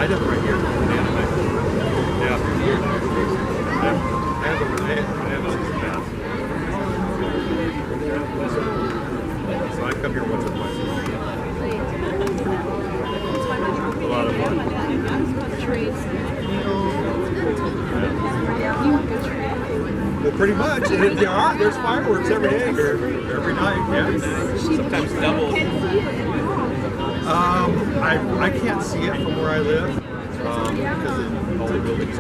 Item right here. Yeah. I have a pass. So I come here once or twice. A lot of fun. Well, pretty much. And there's fireworks every day here, every night. Yeah. Sometimes double. I can't see it from where I live because of all the buildings.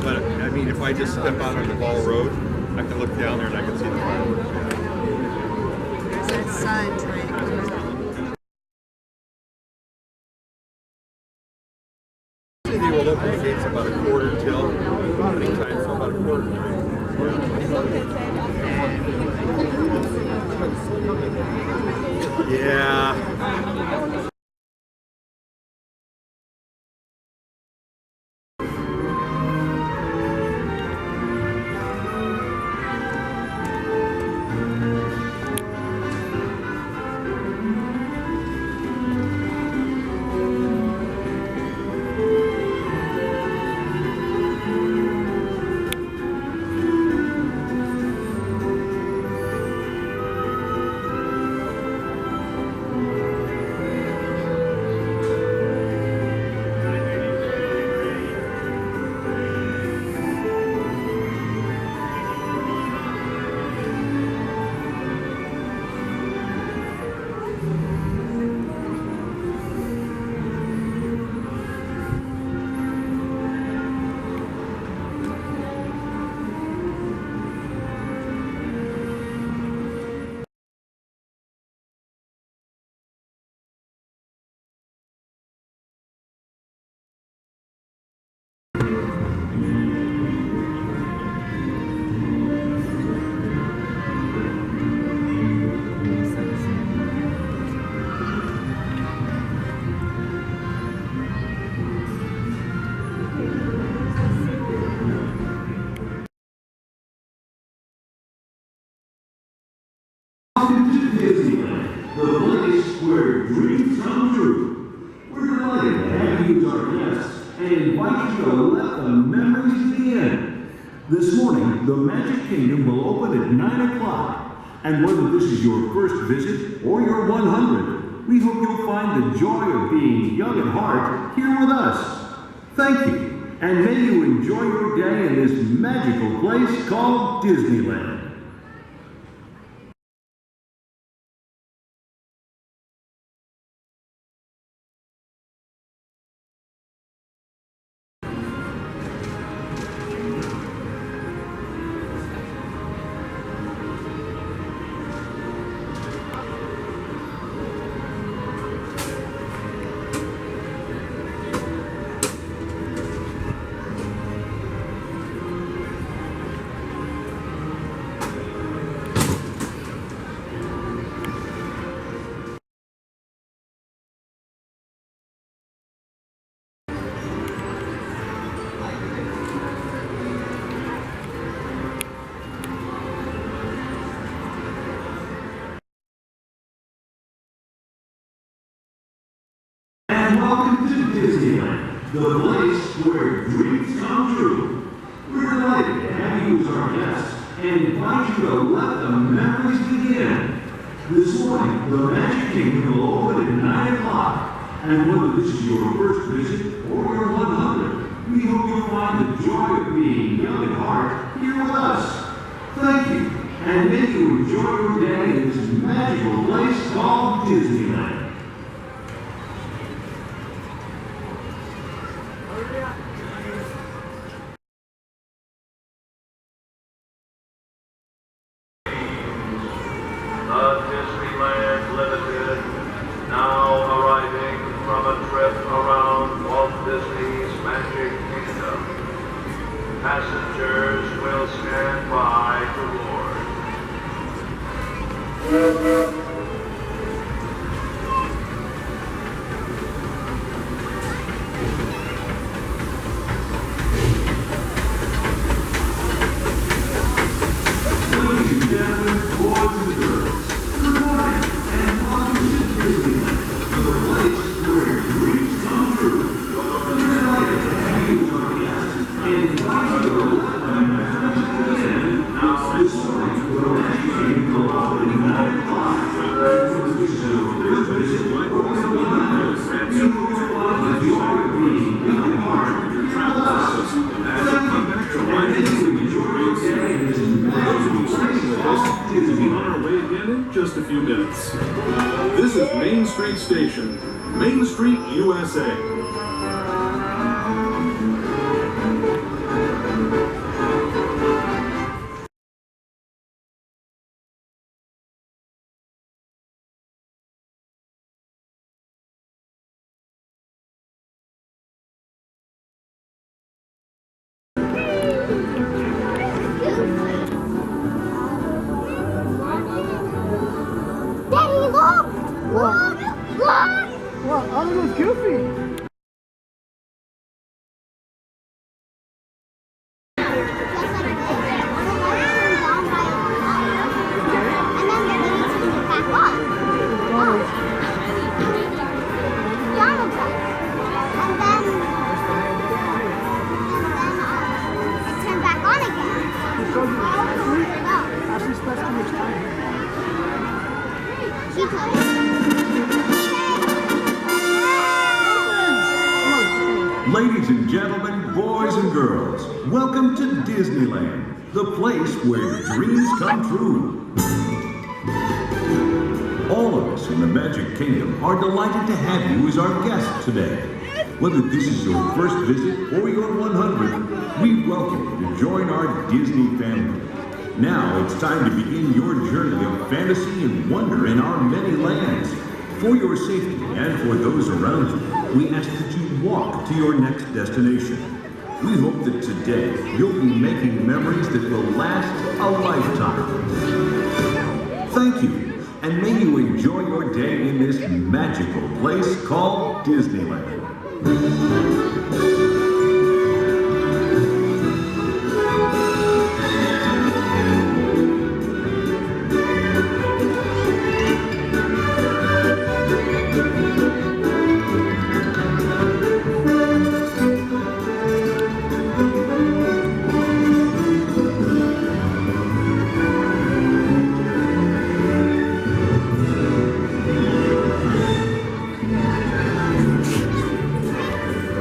But I mean, if I just step out on the Ball Road, I can look down there and I can see the fireworks. There's that sun trying to come out. They will open the gates about a quarter till. Many times about a quarter. Yeah. Disneyland, the place where dreams come true. We're delighted to have you as our guests and invite you to let the memories begin. This morning, the Magic Kingdom will open at 9 o'clock. And whether this is your first visit or your 100th, we hope you'll find the joy of being young at heart here with us. Thank you, and may you enjoy your day in this magical place called Disneyland. And welcome to Disneyland, the place where dreams come true. We're delighted to have you as our guests and invite you to let the memories begin. This morning, the Magic Kingdom will open at 9 o'clock. And whether this is your first visit or your 100th, we hope you'll find the joy of being young at heart here with us. Thank you, and may you enjoy your day in this magical place called Disneyland. Disneyland Limited, now arriving from a trip around Walt Disney's Magic Kingdom. Passengers will stand by to board. Just a few minutes. This is Main Street Station, Main Street, USA. Daddy, look! Look! Look! What? Oh, it was Goofy. Ladies and gentlemen, boys and girls, welcome to Disneyland, the place where dreams come true. All of us in the Magic Kingdom are delighted to have you as our guest today. Whether this is your first visit or your 100th, we welcome you to join our Disney family. Now it's time to begin your journey of fantasy and wonder in our many lands. For your safety and for those around you, we ask that you walk to your next destination. We hope that today you'll be making memories that will last a lifetime. Thank you, and may you enjoy your day in this magical place called Disneyland.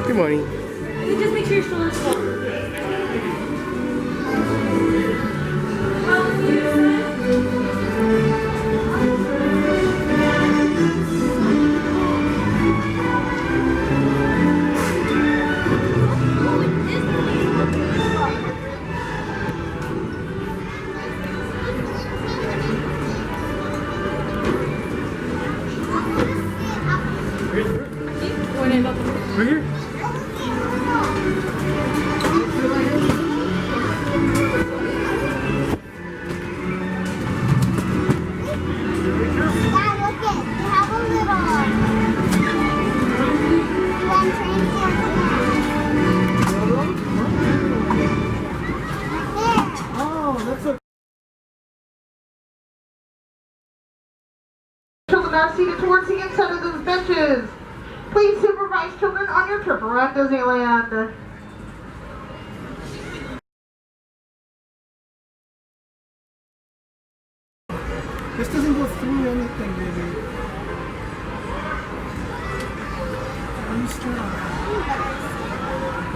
Good morning. Just make sure your strollers full. Right here? Dad, look it. They have a little transport Oh, that's a... Children are seated towards the inside of those benches. Please supervise children on your trip around Disneyland. This doesn't go through anything, baby. Are you strong?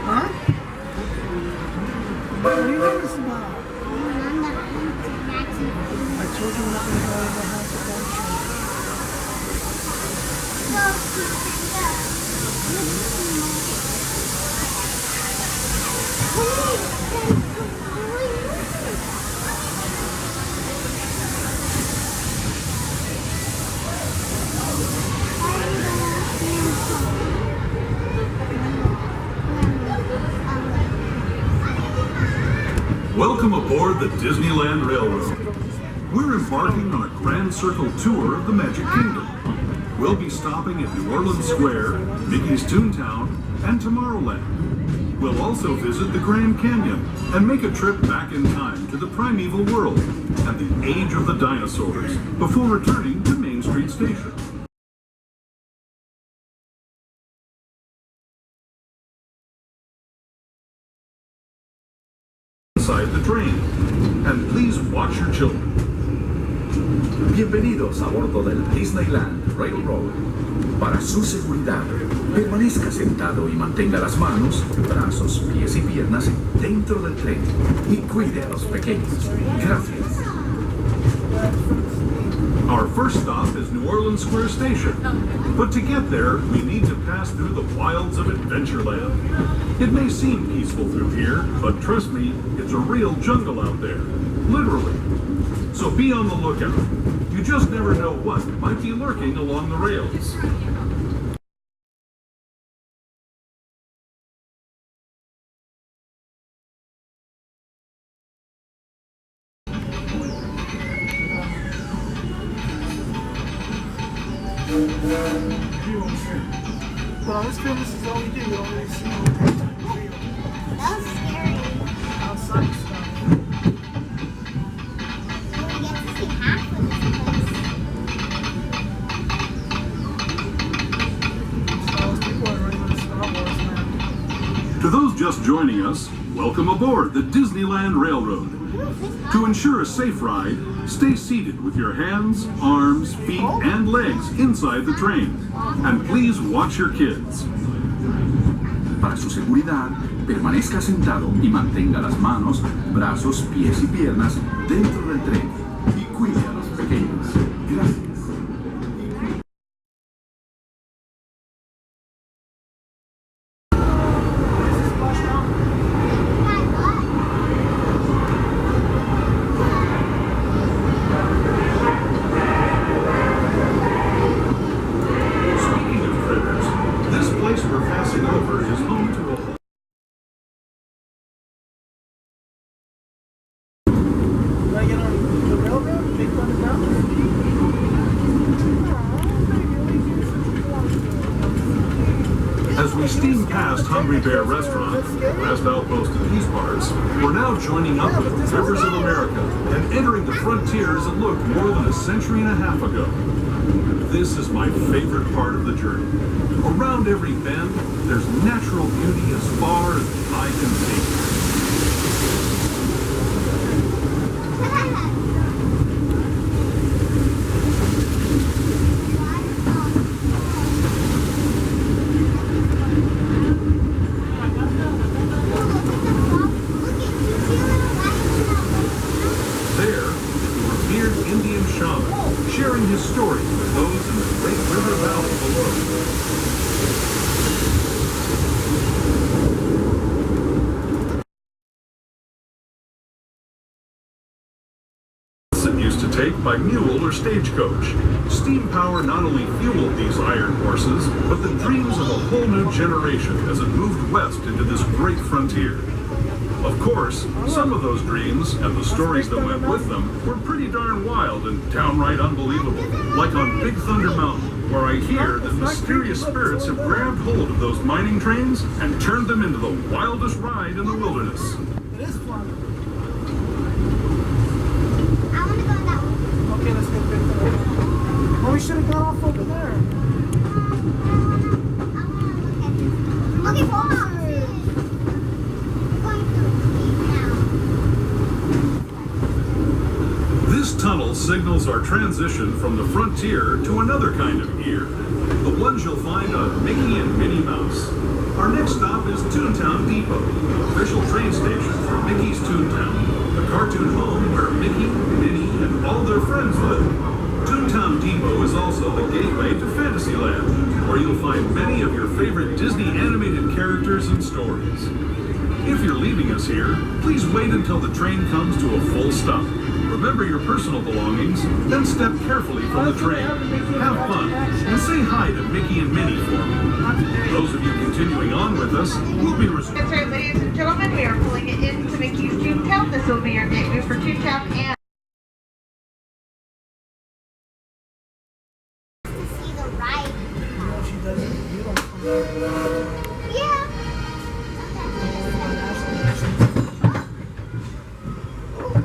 Huh? What are you nervous about? I told you we're not going to go over the house adventure. Welcome aboard the Disneyland Railroad. We're embarking on a grand circle tour of the Magic Kingdom. We'll be stopping at New Orleans Square, Mickey's Toontown, and Tomorrowland. We'll also visit the Grand Canyon and make a trip back in time to the primeval world and the age of the dinosaurs before returning to Main Street Station. Inside the train. And please watch your children. Bienvenidos a bordo del Disneyland Railroad. Para su seguridad, permanezca sentado y mantenga las manos, brazos, pies y piernas dentro del tren y cuide a los pequeños. Gracias. Our first stop is New Orleans Square Station. But to get there, we need to pass through the wilds of Adventureland. It may seem peaceful through here, but trust me, it's a real jungle out there. Literally. So be on the lookout. You just never know what might be lurking along the rails. Well, this film, this is all we do. We don't really see That was scary. outside stuff. We get to see half of this place. So those people are really into Star Wars, man. To those just joining us, welcome aboard the Disneyland Railroad. To ensure a safe ride, stay seated with your hands, arms, feet, and legs inside the train. And please watch your kids. Para su seguridad, permanezca sentado y mantenga las manos, brazos, pies y piernas dentro del tren y cuide a los pequeños. Gracias. Speaking of critters, this place we're passing over is home to a whole Do I get on the railroad? Big Thunder Mountain? As we steam past Hungry Bear Restaurant, last outpost of these parts, we're now joining up with Rivers of America and entering the frontiers that looked more than a century and a half ago. This is my favorite part of the journey. Around every bend, there's natural beauty as far as the eye can see. There, the revered Indian shaman, sharing his story with those in the great river valley below. It used to take by mule or stagecoach. Steam power not only fueled these iron horses, but the dreams of a whole new generation as it moved west into this great frontier. Of course, some of those dreams and the stories that went with them were pretty darn wild and downright unbelievable. Like on Big Thunder Mountain, where I hear that mysterious spirits have grabbed hold of those mining trains and turned them into the wildest ride in the wilderness. It is fun. I want to go on that one. Okay, let's get Big Thunder. Well, we should have gone off over there. I'm looking for boxes. We're going through This tunnel signals our transition from the frontier to another kind of ear. The ones you'll find on Mickey and Minnie Mouse. Our next stop is Toontown Depot, official train station for Mickey's Toontown, the cartoon home where Mickey, Minnie, and all their friends live. Toontown Depot is also the gateway to Fantasyland, where you'll find many of your favorite Disney animated characters and stories. If you're leaving us here, please wait until the train comes to a full stop. Remember your personal belongings, then step carefully from the train. Have fun, and say hi to Mickey and Minnie for me. Those of you continuing on with us, we'll be resuming. That's right, ladies and gentlemen, we are pulling it into Mickey's Toontown. This will be your gateway for Toontown and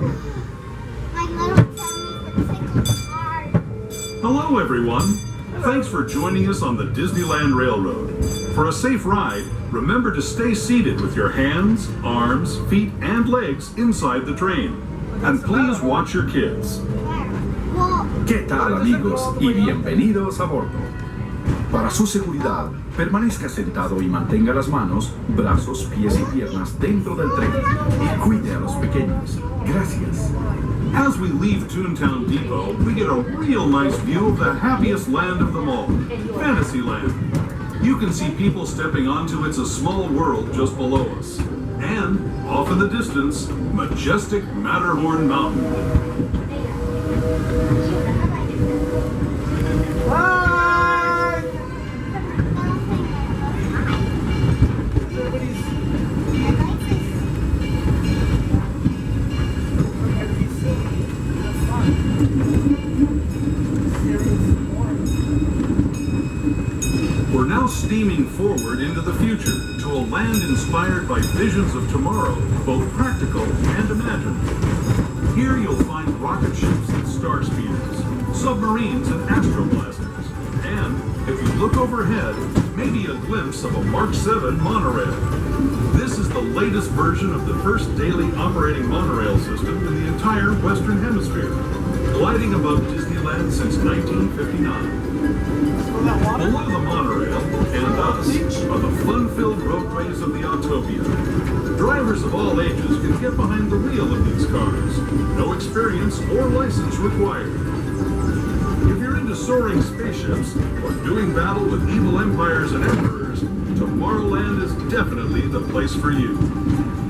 My little one said the tickle's hard. Hello, everyone. Thanks for joining us on the Disneyland Railroad. For a safe ride, remember to stay seated with your hands, arms, feet, and legs inside the train. And please watch your kids. Well, ¿Qué tal, amigos? Y bienvenidos a bordo. Para su seguridad, permanezca sentado y mantenga las manos, brazos, pies y piernas dentro del tren y cuide a los pequeños. Gracias. As we leave Toontown Depot, we get a real nice view of the happiest land of them all, Fantasyland. You can see people stepping onto It's a Small World just below us. And, off in the distance, majestic Matterhorn Mountain. Bye! We're now steaming forward into the future to a land inspired by visions of tomorrow, both practical and imagined. Here you'll find rocket ships and star speeders, submarines and astroblasters, and, if you look overhead, maybe a glimpse of a Mark 7 monorail. This is the latest version of the first daily operating monorail system in the entire Western Hemisphere, gliding above Disneyland since 1959. Below the monorail and us are the fun-filled roadways of the Autopia. Drivers of all ages can get behind the wheel of these cars. No experience or license required. If you're into soaring spaceships or doing battle with evil empires and emperors, Tomorrowland is definitely the place for you.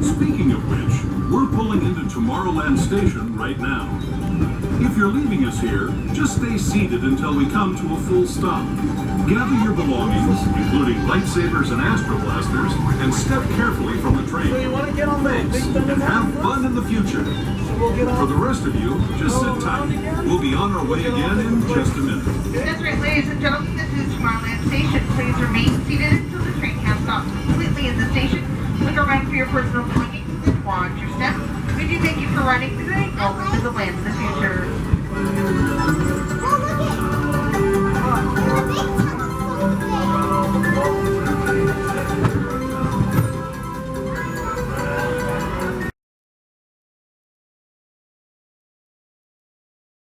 Speaking of which, we're pulling into Tomorrowland Station right now. If you're leaving us here, just stay seated until we come to a full stop. Gather your belongings, including lightsabers and astroblasters, and step carefully from the train. So you want to get on the Thanks, big thunder and have mountain? fun in the future. So we'll get For on. the rest of you, just sit tight. We'll be on our way again in just a minute. That's right, ladies and gentlemen, this is Tomorrowland Station. Please remain seated until the train has stopped completely in the station. Look around for your personal belongings and watch your step. We do thank you for riding the train. Welcome to the land of the future. oh, look it. The big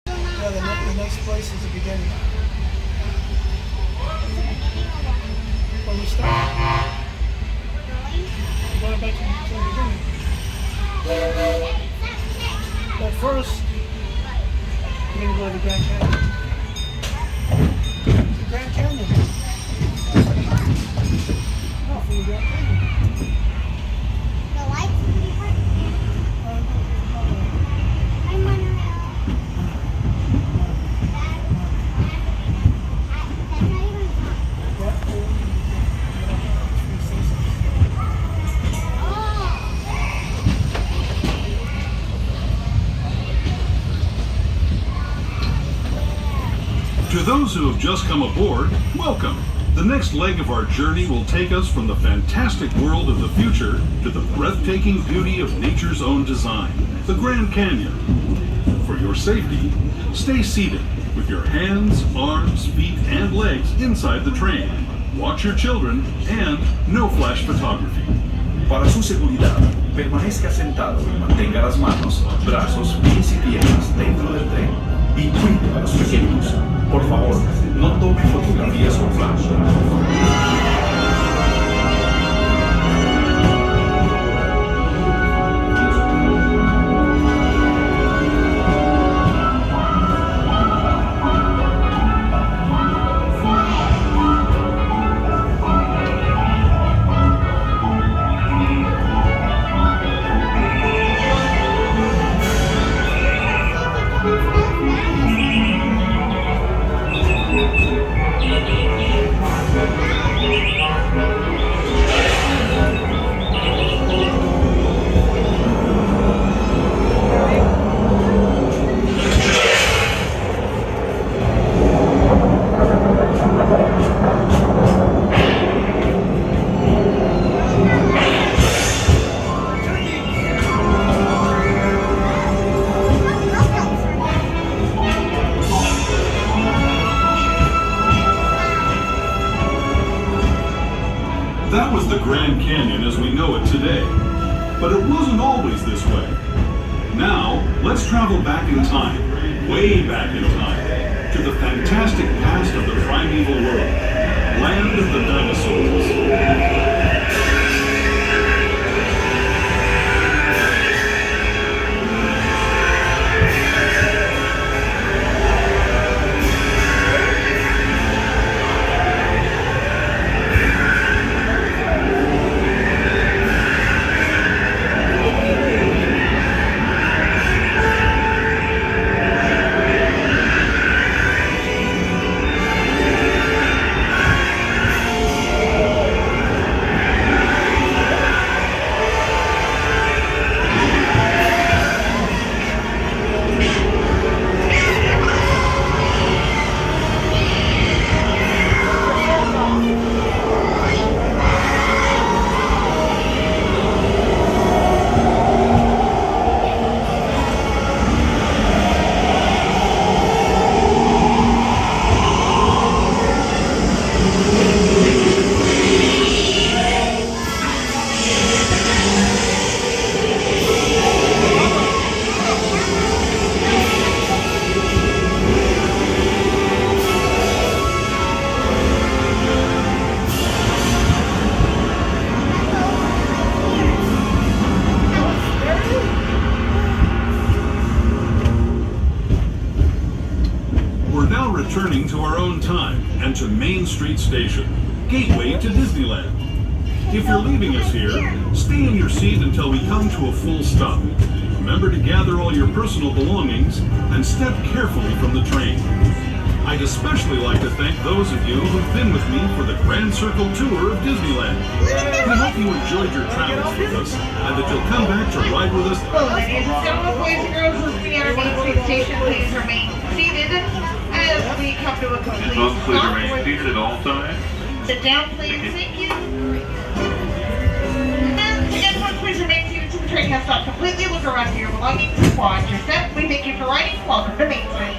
Yeah, the next place is the beginning. Where we start. Going back to the beginning. But first, we're going to go to the Grand Canyon. The Grand Canyon. No, from the Grand Canyon. The lights will be hard. I'm wondering. To those who have just come aboard, welcome. The next leg of our journey will take us from the fantastic world of the future to the breathtaking beauty of nature's own design, the Grand Canyon. For your safety, stay seated with your hands, arms, feet, and legs inside the train. Watch your children and no flash photography. Para su seguridad, permanezca sentado y mantenga las manos, brazos, pies y piernas dentro del tren y cuide a los pequeños. Por favor, no tome fotografías con flash. Wow. Canyon as we know it today. But it wasn't always this way. Now, let's travel back in time, way back in time, to the fantastic past of the primeval world, land of the dinosaurs. Returning to our own time and to Main Street Station, gateway to Disneyland. If you're leaving us here, stay in your seat until we come to a full stop. Remember to gather all your personal belongings and step carefully from the train. I'd especially like to thank those of you who've been with me for the Grand Circle Tour of Disneyland. We hope you enjoyed your travels with us and that you'll come back to ride with us. Hello, ladies and gentlemen, boys and girls listening at our Main Street Station, please remain seated as we come to a complete Please stop. remain seated at all times. Sit down, please. Thank you. And everyone, please remain seated until the train has stopped completely. Look around for your belongings. Watch your step. We thank you for riding. Welcome to Main Street.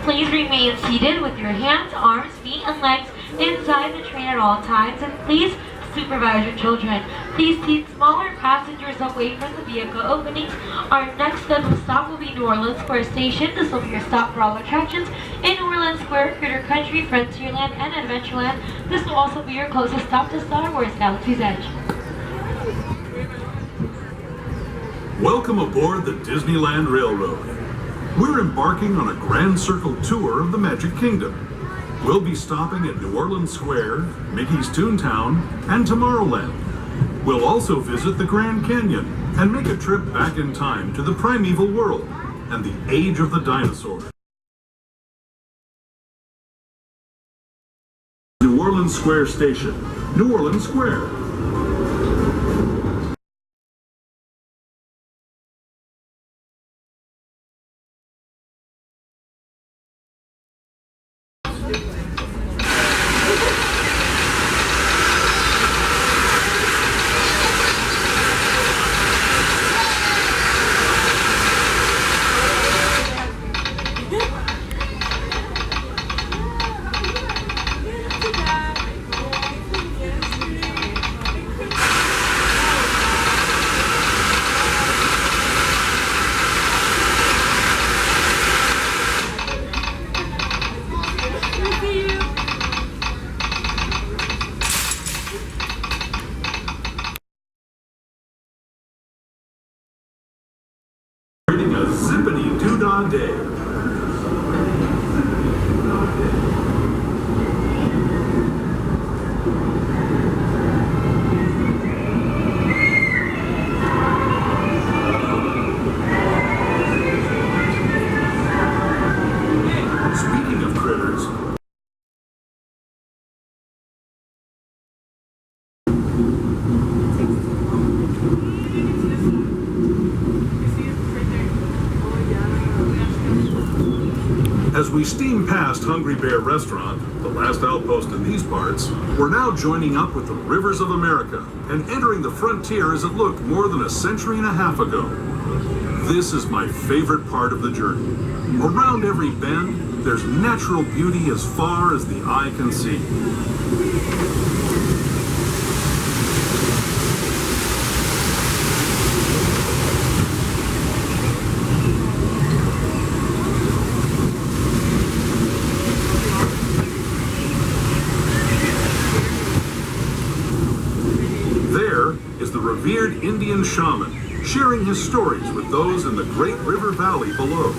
Please remain seated with your hands, arms, feet, and legs inside the train at all times, and please supervise your children. Please seat smaller passengers away from the vehicle openings. Our next scheduled stop will be New Orleans Square Station. This will be your stop for all attractions in New Orleans Square, Critter Country, Frontierland, and Adventureland. This will also be your closest stop to Star Wars Galaxy's Edge. Welcome aboard the Disneyland Railroad. We're embarking on a Grand Circle tour of the Magic Kingdom. We'll be stopping at New Orleans Square, Mickey's Toontown, and Tomorrowland. We'll also visit the Grand Canyon and make a trip back in time to the primeval world and the age of the dinosaurs. New Orleans Square Station, New Orleans Square. Zippity-doo-dah day. critters. As we steam past Hungry Bear Restaurant, the last outpost in these parts, we're now joining up with the rivers of America and entering the frontier as it looked more than a century and a half ago. This is my favorite part of the journey. Around every bend, there's natural beauty as far as the eye can see. Revered Indian shaman, sharing his stories with those in the Great River Valley below.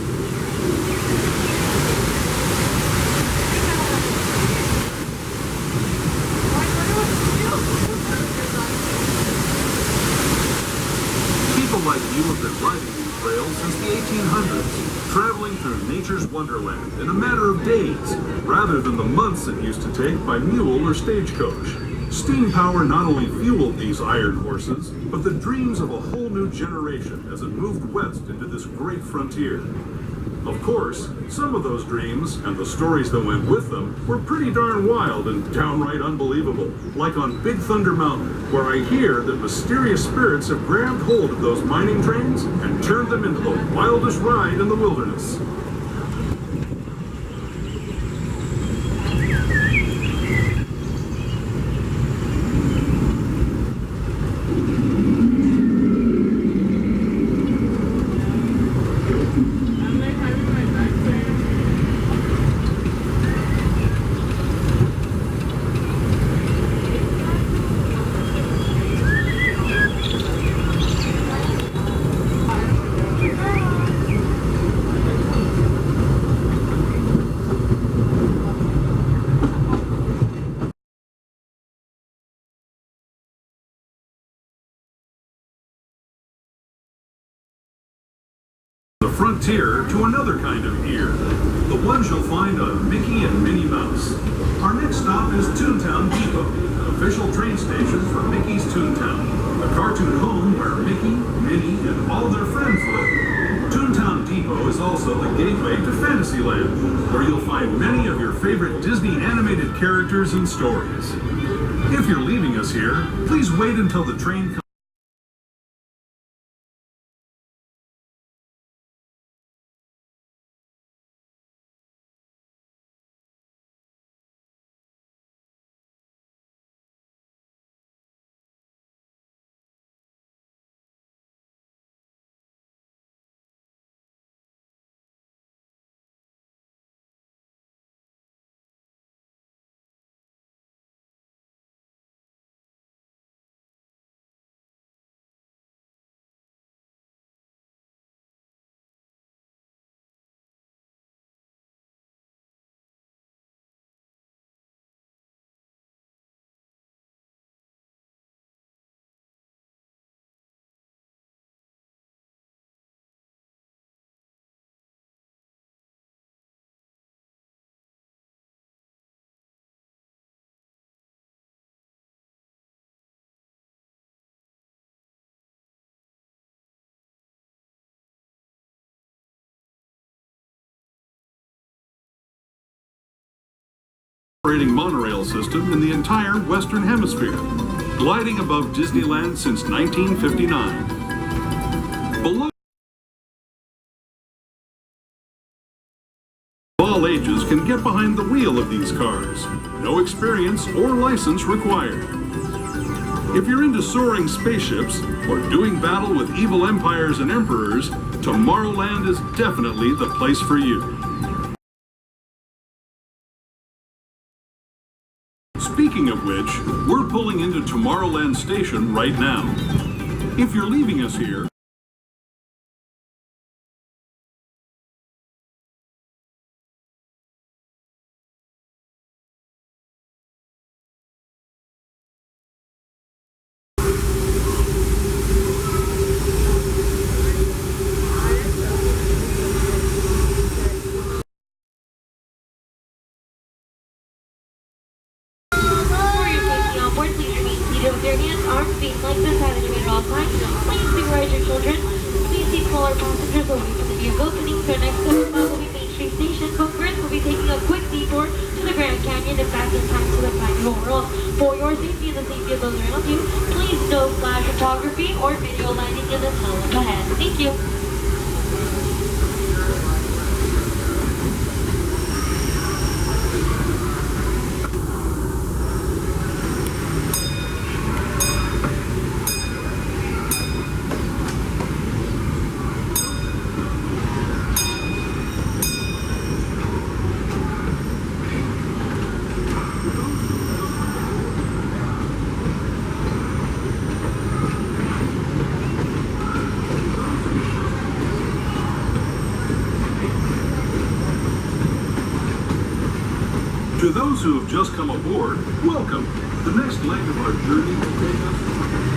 People like you have been riding these trails since the 1800s, traveling through nature's wonderland in a matter of days, rather than the months it used to take by mule or stagecoach. Steam power not only fueled these iron horses, but the dreams of a whole new generation as it moved west into this great frontier. Of course, some of those dreams, and the stories that went with them, were pretty darn wild and downright unbelievable, like on Big Thunder Mountain, where I hear that mysterious spirits have grabbed hold of those mining trains and turned them into the wildest ride in the wilderness. Frontier to another kind of ear, the ones you'll find on Mickey and Minnie Mouse. Our next stop is Toontown Depot, official train station for Mickey's Toontown, a cartoon home where Mickey, Minnie, and all their friends live. Toontown Depot is also the gateway to Fantasyland, where you'll find many of your favorite Disney animated characters and stories. If you're leaving us here, please wait until the train comes. Operating monorail system in the entire Western Hemisphere, gliding above Disneyland since 1959. Below all ages can get behind the wheel of these cars. No experience or license required. If you're into soaring spaceships or doing battle with evil empires and emperors, Tomorrowland is definitely the place for you. Speaking of which, we're pulling into Tomorrowland Station right now. If you're leaving us here, your hands, arms, feet, and legs inside the train at all times. Please supervise your children. Please keep smaller passengers away from the vehicle opening. So next stop will be Main Street Station, but first we'll be taking a quick detour to the Grand Canyon and back in time to the final world. For your safety and the safety of those around you, please no flash photography or video lighting in the tunnel ahead. Thank you. To those who have just come aboard, welcome. The next leg of our journey will take us